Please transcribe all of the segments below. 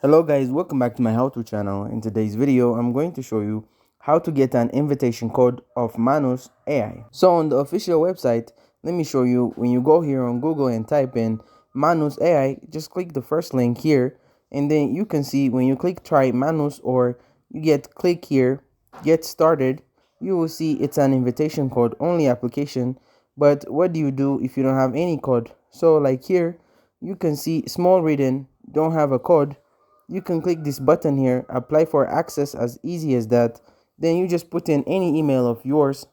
Hello guys, welcome back to my how-to channel. In today's video, I'm going to show you how to get an invitation code of Manus AI. So on the official website, let me show you. When you go here on Google and type in Manus AI, just click the first link here, and then you can see when you click try Manus or you click here, get started, you will see it's an invitation code only application. But what do you do if you don't have any code? So like here, you can see small written, don't have a code. You can click this button here, apply for access, as easy as that. Then you just put in any email of yours,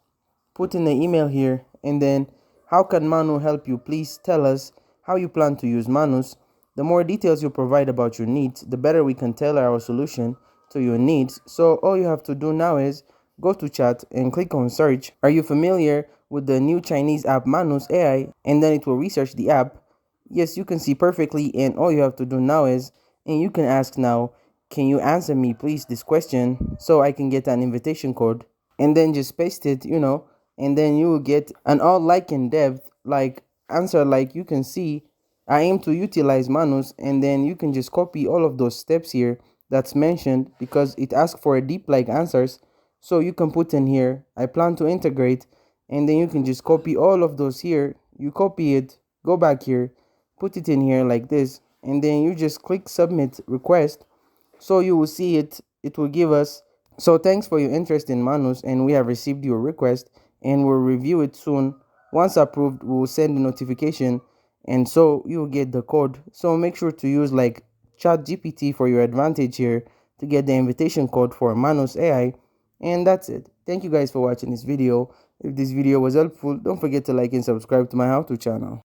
put in the email here, and then how can Manu help you? Please tell us how you plan to use Manus. The more details you provide about your needs, the better we can tailor our solution to your needs. So all you have to do now is go to chat and click on search. Are you familiar with the new Chinese app Manus AI? And then it will research the app. Yes, you can see perfectly, and all you have to do now is, and you can ask now, can you answer me please this question so I can get an invitation code? And then just paste it, and then you will get an all like in depth like answer. Like you can see, I aim to utilize Manus, and then you can just copy all of those steps here that's mentioned because it asks for a deep like answers. So you can put in here, I plan to integrate, and then you can just copy all of those here. You copy it, go back here, put it in here like this, and then you just click submit request. So you will see it will give us. So thanks for your interest in Manus, and we have received your request and we'll review it soon. Once approved, we will send a notification, and so you'll get the code. So make sure to use like chat GPT for your advantage here to get the invitation code for Manus AI. And that's it. Thank you guys for watching this video. If this video was helpful, don't forget to like and subscribe to my how to channel.